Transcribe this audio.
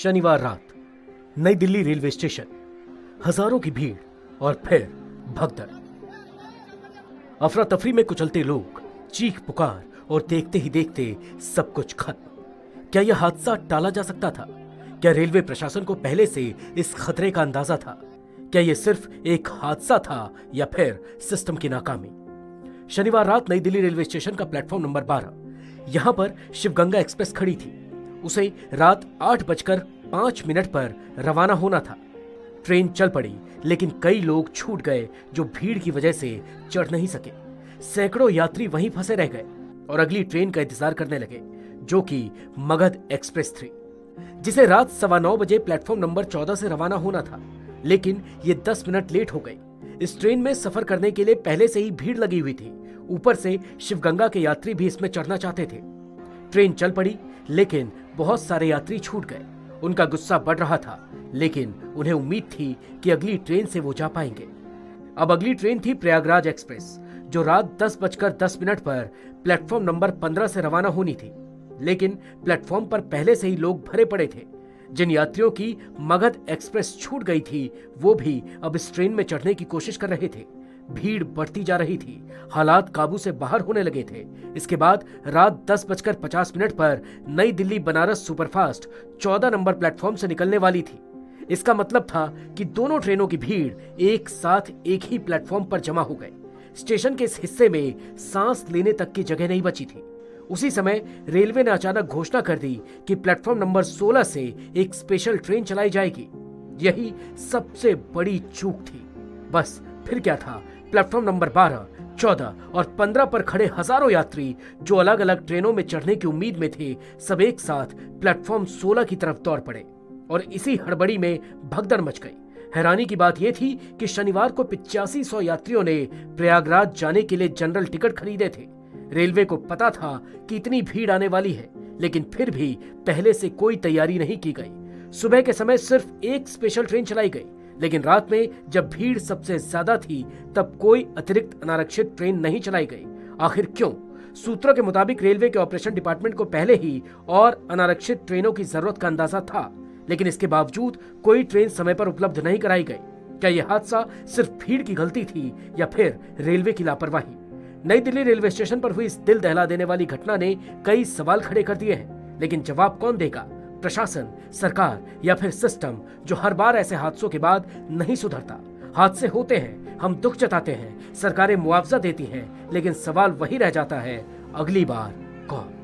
शनिवार रात नई दिल्ली रेलवे स्टेशन, हजारों की भीड़ और फिर भगदड़। अफरा तफरी में कुचलते लोग, चीख पुकार और देखते ही देखते सब कुछ खत्म। क्या यह हादसा टाला जा सकता था? क्या रेलवे प्रशासन को पहले से इस खतरे का अंदाजा था? क्या यह सिर्फ एक हादसा था या फिर सिस्टम की नाकामी? शनिवार रात नई दिल्ली रेलवे स्टेशन का प्लेटफॉर्म नंबर 12, यहां पर शिवगंगा एक्सप्रेस खड़ी थी। उसे रात 8:05 पर रवाना होना था। ट्रेन चल पड़ी, लेकिन कई लोग छूट गए जो भीड़ की वजह से चढ़ नहीं सके। सैकड़ों यात्री वहीं फंसे रह गए और अगली ट्रेन का इंतजार करने लगे, जो कि मगध एक्सप्रेस थी, जिसे रात 9:15 बजे प्लेटफॉर्म नंबर 14 से रवाना होना था। लेकिन ये 10 मिनट लेट हो गई। इस ट्रेन में सफर करने के लिए पहले से ही भीड़ लगी हुई थी। ऊपर से शिवगंगा के यात्री भी इसमें चढ़ना चाहते थे। ट्रेन चल पड़ी, लेकिन बहुत सारे यात्री छूट गए। उनका गुस्सा बढ़ रहा था, लेकिन उन्हें उम्मीद थी कि अगली ट्रेन से वो जा पाएंगे। अब अगली ट्रेन थी प्रयागराज एक्सप्रेस, जो रात 10:10 पर प्लेटफॉर्म नंबर 15 से रवाना होनी थी। लेकिन प्लेटफॉर्म पर पहले से ही लोग भरे पड़े थे। जिन यात्रियों की मगध एक्सप्रेस छूट गई थी, वो भी अब इस ट्रेन में चढ़ने की कोशिश कर रहे थे। भीड़ बढ़ती जा रही थी, हालात काबू से बाहर होने लगे थे। इसके बाद रात 10:50 पर नई Delhi Banaras superfast 14 number platform से निकलने वाली थी। इसका मतलब था कि दोनों ट्रेनों की भीड़ एक साथ एक ही प्लेटफॉर्म पर जमा हो गए। स्टेशन के इस हिस्से में सांस लेने तक की जगह नहीं बची थी। उसी समय रेलवे ने अचानक घोषणा कर दी कि प्लेटफॉर्म नंबर 16 से एक स्पेशल ट्रेन चलाई जाएगी। यही सबसे बड़ी चूक थी। बस फिर क्या था, प्लेटफॉर्म नंबर 12, 14 और 15 पर खड़े हजारों यात्री जो अलग अलग ट्रेनों में चढ़ने की उम्मीद में थे, सब एक साथ प्लेटफॉर्म 16 की तरफ दौड़ पड़े और इसी हड़बड़ी में भगदड़ मच गई। हैरानी की बात यह थी कि शनिवार को 8500 यात्रियों ने प्रयागराज जाने के लिए जनरल टिकट खरीदे थे। रेलवे को पता था कि इतनी भीड़ आने वाली है, लेकिन फिर भी पहले से कोई तैयारी नहीं की गई। सुबह के समय सिर्फ एक स्पेशल ट्रेन चलाई गई, लेकिन रात में जब भीड़ सबसे ज्यादा थी, तब कोई अतिरिक्त अनारक्षित ट्रेन नहीं चलाई गई। आखिर क्यों? सूत्रों के मुताबिक रेलवे के ऑपरेशन डिपार्टमेंट को पहले ही और अनारक्षित ट्रेनों की जरूरत का अंदाजा था, लेकिन इसके बावजूद कोई ट्रेन समय पर उपलब्ध नहीं कराई गई। क्या यह हादसा सिर्फ भीड़ की गलती थी या फिर रेलवे की लापरवाही? नई दिल्ली रेलवे स्टेशन पर हुई इस दिल दहला देने वाली घटना ने कई सवाल खड़े कर दिए हैं, लेकिन जवाब कौन देगा? प्रशासन, सरकार या फिर सिस्टम, जो हर बार ऐसे हादसों के बाद नहीं सुधरता? हादसे होते हैं, हम दुख जताते हैं, सरकारें मुआवजा देती हैं, लेकिन सवाल वही रह जाता है, अगली बार कौन?